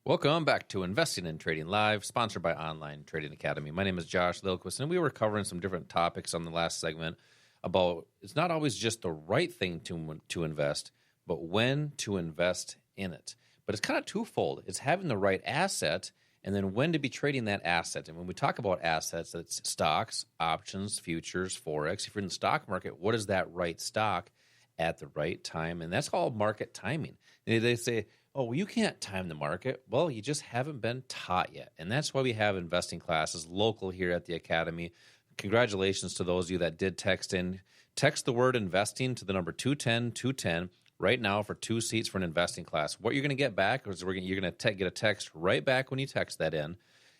Welcome back to Investing and Trading Live, sponsored by Online Trading Academy. My name is Josh Lilquist, and we were covering some different topics on the last segment about it's not always just the right thing to invest, but when to invest in it. But it's kind of twofold. It's having the right asset and then when to be trading that asset. And when we talk about assets, it's stocks, options, futures, Forex. If you're in the stock market, what is that right stock at the right time? And that's called market timing. And they say, oh, well, you can't time the market. Well, you just haven't been taught yet. And that's why we have investing classes local here at the Academy. Congratulations to those of you that did text in. Text the word investing to the number 210-210 right now for 2 seats for an investing class. What you're going to get back is you're going to get a text right back when you text that in,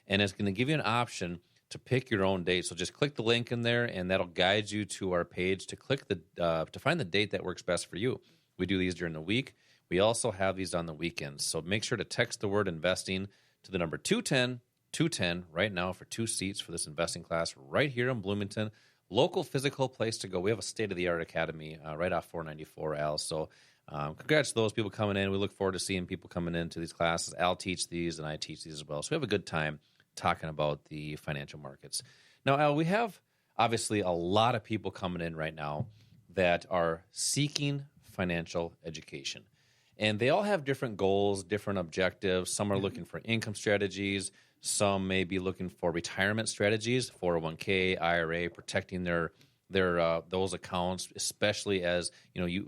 and it's going to give you an option to pick your own date. So just click the link in there, and that'll guide you to our page to click to find the date that works best for you. We do these during the week. We also have these on the weekends. So make sure to text the word investing to the number 210-210 right now for 2 seats for this investing class right here in Bloomington. Local physical place to go. We have a state-of-the-art academy right off 494 Al. So congrats to those people coming in. We look forward to seeing people coming into these classes. Al teach these and I teach these as well. So we have a good time talking about the financial markets. Now, Al, we have obviously a lot of people coming in right now that are seeking financial education. And they all have different goals, different objectives. Some are looking for income strategies. Some may be looking for retirement strategies, 401k, IRA, protecting their those accounts, especially as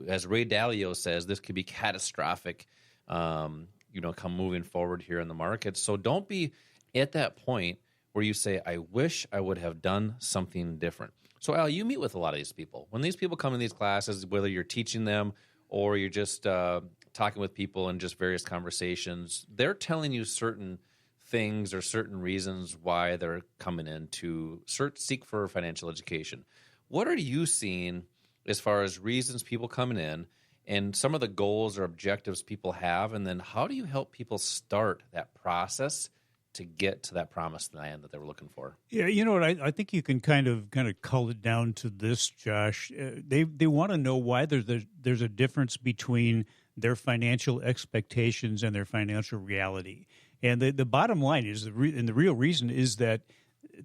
as Ray Dalio says, this could be catastrophic, come moving forward here in the market. So don't be at that point where you say, I wish I would have done something different. So Al, you meet with a lot of these people. When these people come in these classes, whether you're teaching them or you're just talking with people in just various conversations, they're telling you certain things or certain reasons why they're coming in to seek for financial education. What are you seeing as far as reasons people coming in and some of the goals or objectives people have, and then how do you help people start that process to get to that promised land that they were looking for? Yeah, you know what? I think you can kind of cull it down to this, Josh. They want to know why there's a difference between their financial expectations and their financial reality. And the bottom line is, and the real reason is that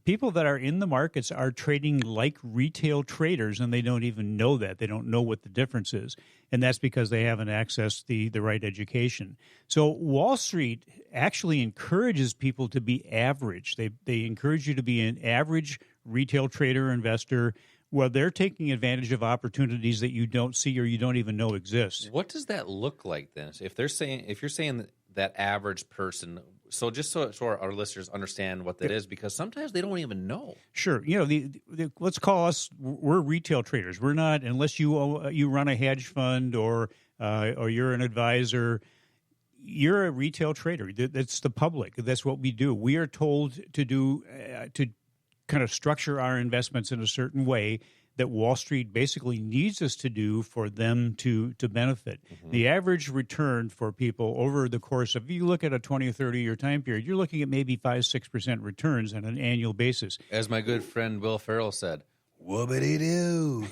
people that are in the markets are trading like retail traders, and they don't even know that. They don't know what the difference is. And that's because they haven't accessed the right education. So Wall Street actually encourages people to be average. They encourage you to be an average retail trader or investor. Well, they're taking advantage of opportunities that you don't see or you don't even know exist. What does that look like then? If you're saying that average person, so just so our listeners understand what that is, because sometimes they don't even know. Sure, let's call us, we're retail traders. We're not, unless you run a hedge fund or you're an advisor. You're a retail trader. That's the public. That's what we do. We are told to do to kind of structure our investments in a certain way that Wall Street basically needs us to do for them to benefit. Mm-hmm. The average return for people over the course of, if you look at a 20 or 30-year time period, you're looking at maybe 5-6% returns on an annual basis. As my good friend Will Ferrell said, whoopity-doo.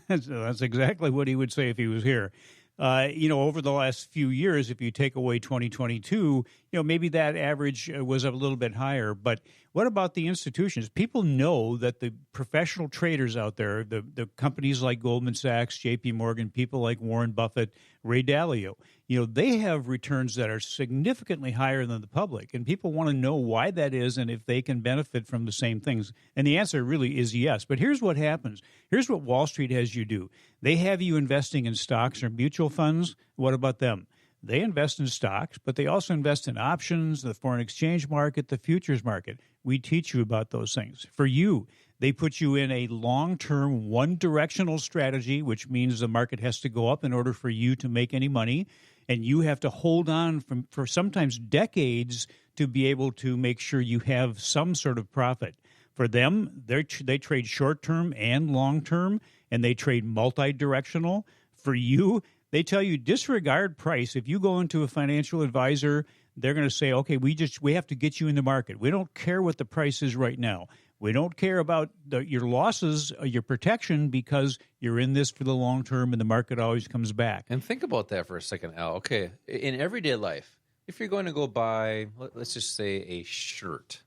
That's exactly what he would say if he was here. Over the last few years, if you take away 2022, maybe that average was a little bit higher. But what about the institutions? People know that the professional traders out there, the companies like Goldman Sachs, J.P. Morgan, people like Warren Buffett, Ray Dalio, they have returns that are significantly higher than the public. And people want to know why that is and if they can benefit from the same things. And the answer really is yes. But here's what happens. Here's what Wall Street has you do. They have you investing in stocks or mutual funds. What about them? They invest in stocks, but they also invest in options, the foreign exchange market, the futures market. We teach you about those things. For you, they put you in a long-term, one-directional strategy, which means the market has to go up in order for you to make any money, and you have to hold on for sometimes decades to be able to make sure you have some sort of profit. For them, they trade short-term and long-term, and they trade multi-directional. For you, they tell you disregard price. If you go into a financial advisor, they're going to say, okay, we have to get you in the market. We don't care what the price is right now. We don't care about your losses, your protection, because you're in this for the long term and the market always comes back. And think about that for a second, Al. Okay, in everyday life, if you're going to go buy, let's just say a shirt,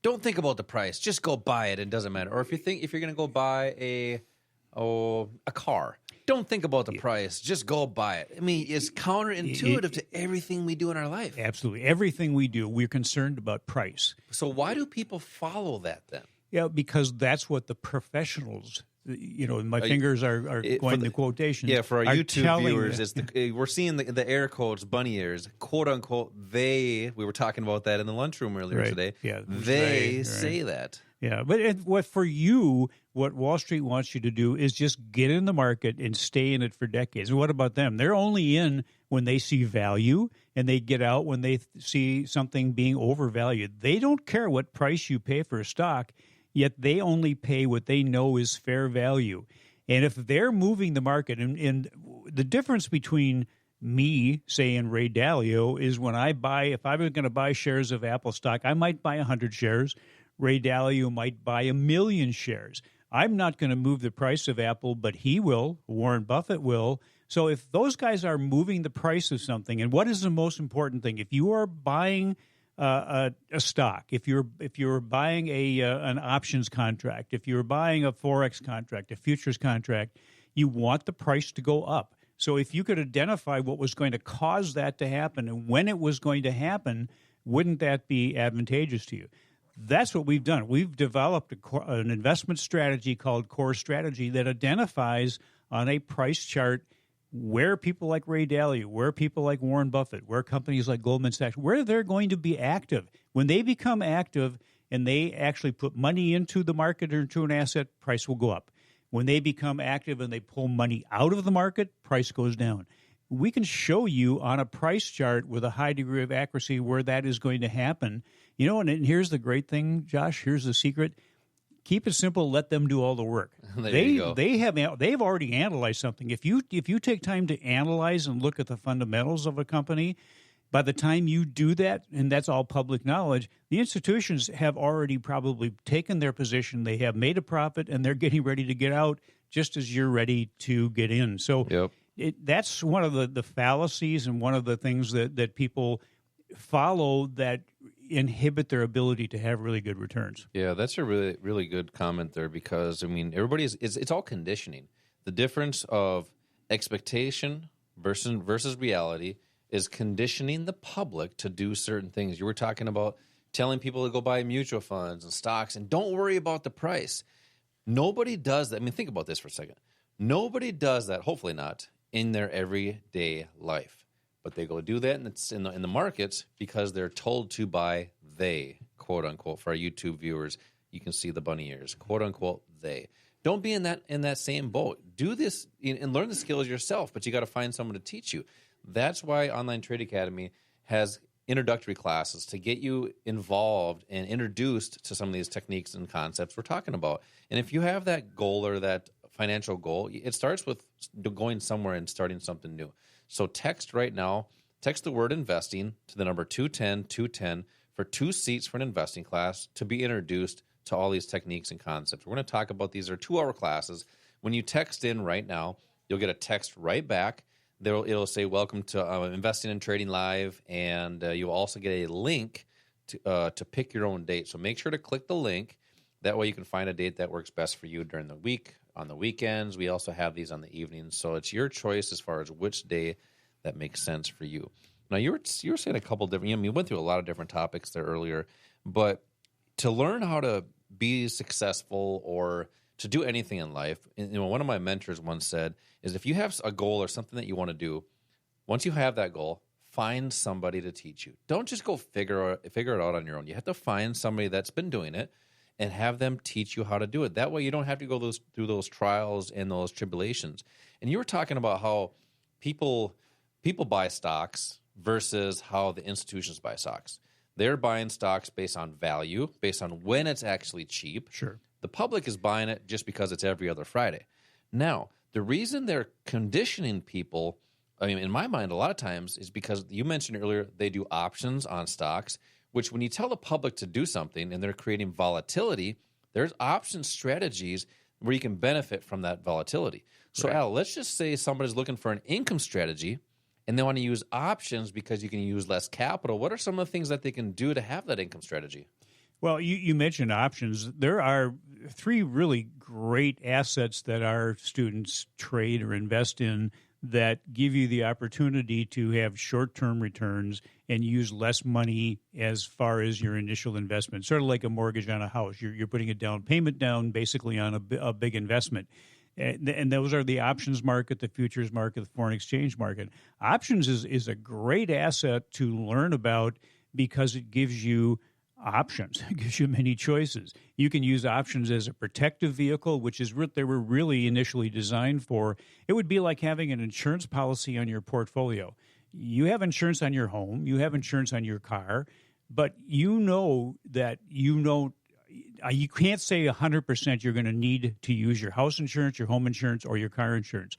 don't think about the price. Just go buy it. It doesn't matter. Or if you're going to go buy a car, don't think about the price. Just go buy it. I mean, it's counterintuitive to everything we do in our life. Absolutely. Everything we do, we're concerned about price. So why do people follow that then? Yeah, because that's what the professionals, my fingers are going to quotations. Yeah, for our YouTube viewers, we're seeing the air quotes, bunny ears, quote unquote, we were talking about that in the lunchroom earlier today. Yeah, they say that. Yeah, but what for you, what Wall Street wants you to do is just get in the market and stay in it for decades. What about them? They're only in when they see value, and they get out when they see something being overvalued. They don't care what price you pay for a stock, yet they only pay what they know is fair value. And if they're moving the market, and the difference between me, say, and Ray Dalio is when if I was going to buy shares of Apple stock, I might buy 100 shares. Ray Dalio might buy 1 million shares. I'm not going to move the price of Apple, but he will. Warren Buffett will. So if those guys are moving the price of something, and what is the most important thing? If you are buying a stock, if you're buying an options contract, if you're buying a Forex contract, a futures contract, you want the price to go up. So if you could identify what was going to cause that to happen and when it was going to happen, wouldn't that be advantageous to you? That's what we've done. We've developed an investment strategy called Core Strategy that identifies on a price chart where people like Ray Dalio, where people like Warren Buffett, where companies like Goldman Sachs, where they're going to be active. When they become active and they actually put money into the market or into an asset, price will go up. When they become active and they pull money out of the market, price goes down. We can show you on a price chart with a high degree of accuracy where that is going to happen. And here's the great thing, Josh. Here's the secret. Keep it simple. Let them do all the work. You go. They've already analyzed something. If you take time to analyze and look at the fundamentals of a company, by the time you do that, and that's all public knowledge, the institutions have already probably taken their position. They have made a profit, and they're getting ready to get out just as you're ready to get in. So that's one of the fallacies and one of the things that people follow that inhibit their ability to have really good returns. Yeah, that's a really, really good comment there because, everybody it's all conditioning. The difference of expectation versus reality is conditioning the public to do certain things. You were talking about telling people to go buy mutual funds and stocks and don't worry about the price. Nobody does that. Think about this for a second. Nobody does that, hopefully not, in their everyday life. But they go do that in the markets because they're told to by they, quote unquote. For our YouTube viewers, you can see the bunny ears, quote unquote they. Don't be in that same boat. Do this and learn the skills yourself, but you got to find someone to teach you. That's why Online Trade Academy has introductory classes to get you involved and introduced to some of these techniques and concepts we're talking about. And if you have that goal or that financial goal, it starts with going somewhere and starting something new. So text the word investing to the number 210-210 for 2 seats for an investing class to be introduced to all these techniques and concepts. We're going to talk about these are 2-hour classes. When you text in right now, you'll get a text right back. It'll say, welcome to Investing and Trading Live, and you'll also get a link to pick your own date. So make sure to click the link. That way you can find a date that works best for you during the week. On the weekends, we also have these on the evenings. So it's your choice as far as which day that makes sense for you. Now, you were saying a couple different, you went through a lot of different topics there earlier, but to learn how to be successful or to do anything in life, one of my mentors once said, is if you have a goal or something that you want to do, once you have that goal, find somebody to teach you. Don't just go figure it out on your own. You have to find somebody that's been doing it and have them teach you how to do it. That way you don't have to go through those trials and those tribulations. And you were talking about how people buy stocks versus how the institutions buy stocks. They're buying stocks based on value, based on when it's actually cheap. Sure. The public is buying it just because it's every other Friday. Now, the reason they're conditioning people, in my mind, a lot of times is because you mentioned earlier they do options on stocks, which when you tell the public to do something and they're creating volatility, there's option strategies where you can benefit from that volatility. So, right. Al, let's just say somebody's looking for an income strategy and they want to use options because you can use less capital. What are some of the things that they can do to have that income strategy? Well, you mentioned options. There are 3 really great assets that our students trade or invest in that give you the opportunity to have short-term returns and use less money as far as your initial investment, sort of like a mortgage on a house. You're putting a down payment down basically on a big investment. And those are the options market, the futures market, the foreign exchange market. Options is a great asset to learn about because it gives you options. It gives you many choices. You can use options as a protective vehicle, which is what they were really initially designed for. It would be like having an insurance policy on your portfolio. You have insurance on your home, you have insurance on your car, but you know that you can't say 100% you're going to need to use your house insurance, your home insurance, or your car insurance.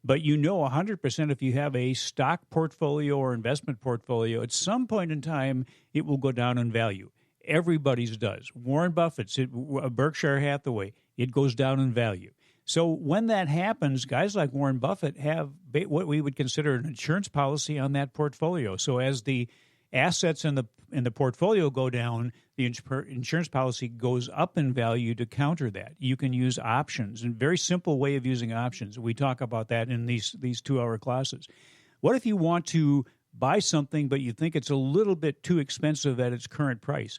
But you know 100% if you have a stock portfolio or investment portfolio, at some point in time, it will go down in value. Everybody's does. Warren Buffett's, Berkshire Hathaway, it goes down in value. So when that happens, guys like Warren Buffett have what we would consider an insurance policy on that portfolio. So as the assets in the portfolio go down, the insurance policy goes up in value to counter that. You can use options, a very simple way of using options. We talk about that in these 2-hour classes. What if you want to buy something, but you think it's a little bit too expensive at its current price?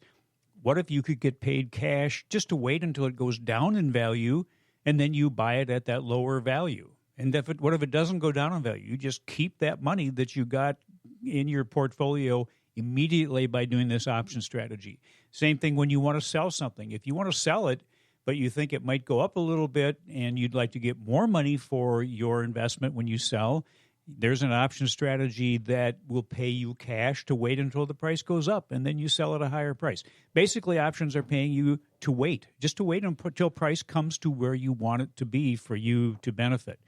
What if you could get paid cash just to wait until it goes down in value, and then you buy it at that lower value? And what if it doesn't go down in value? You just keep that money that you got in your portfolio immediately by doing this option strategy. Same thing when you want to sell something. If you want to sell it, but you think it might go up a little bit and you'd like to get more money for your investment when you sell, there's an option strategy that will pay you cash to wait until the price goes up, and then you sell at a higher price. Basically, options are paying you to wait, just to wait until price comes to where you want it to be for you to benefit.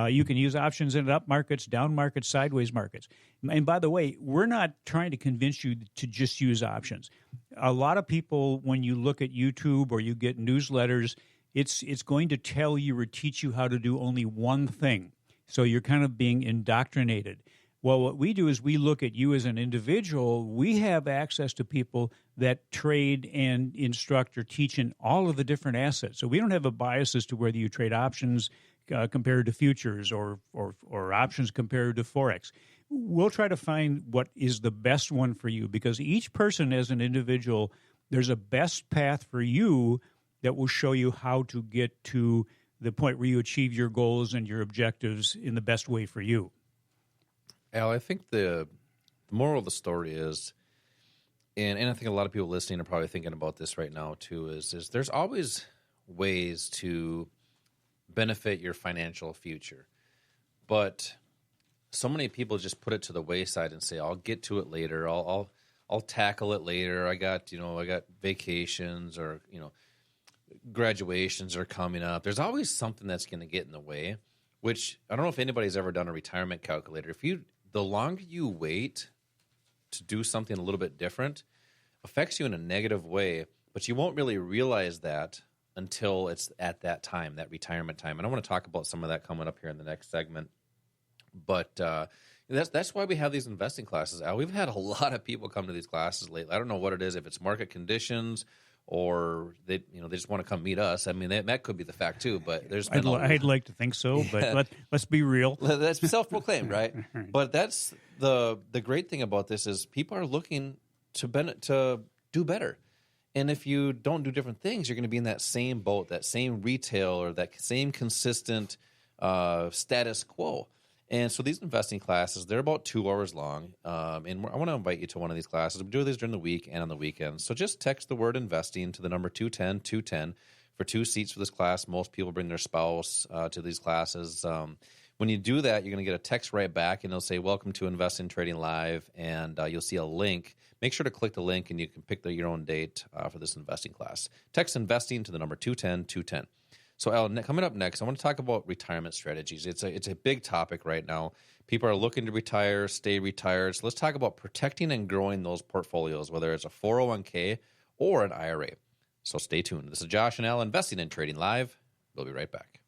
You can use options in up markets, down markets, sideways markets. And by the way, we're not trying to convince you to just use options. A lot of people, when you look at YouTube or you get newsletters, it's going to tell you or teach you how to do only one thing. So you're kind of being indoctrinated. Well, what we do is we look at you as an individual. We have access to people that trade and instruct or teach in all of the different assets. So we don't have a bias as to whether you trade options compared to futures or options compared to Forex. We'll try to find what is the best one for you, because each person as an individual, there's a best path for you that will show you how to get to the point where you achieve your goals and your objectives in the best way for you. Al, I think the moral of the story is, and I think a lot of people listening are probably thinking about this right now too, is there's always ways to benefit your financial future. But so many people just put it to the wayside and say, I'll get to it later. I'll tackle it later. I got vacations, or, graduations are coming up. There's always something that's going to get in the way, which I don't know if anybody's ever done a retirement calculator. The longer you wait to do something a little bit different, affects you in a negative way, but you won't really realize that until it's at that time, that retirement time. And I want to talk about some of that coming up here in the next segment. But that's why we have these investing classes, Al. We've had a lot of people come to these classes lately. I don't know what it is, if it's market conditions or they just want to come meet us. I mean, that could be the fact too. But there's been I'd like to think so, but let's be real. That's self-proclaimed, right? Right. But that's the great thing about this is people are looking to do better. And if you don't do different things, you're going to be in that same boat, that same retail, or that same consistent status quo. And so these investing classes, they're about 2 hours long. And I want to invite you to one of these classes. We do these during the week and on the weekends. So just text the word investing to the number 210-210 for 2 seats for this class. Most people bring their spouse to these classes. When you do that, you're going to get a text right back, and it'll say, welcome to Investing Trading Live, and you'll see a link. Make sure to click the link, and you can pick your own date for this investing class. Text investing to the number 210-210. So, Al, coming up next, I want to talk about retirement strategies. It's a big topic right now. People are looking to retire, stay retired. So let's talk about protecting and growing those portfolios, whether it's a 401k or an IRA. So stay tuned. This is Josh and Al, Investing and Trading Live. We'll be right back.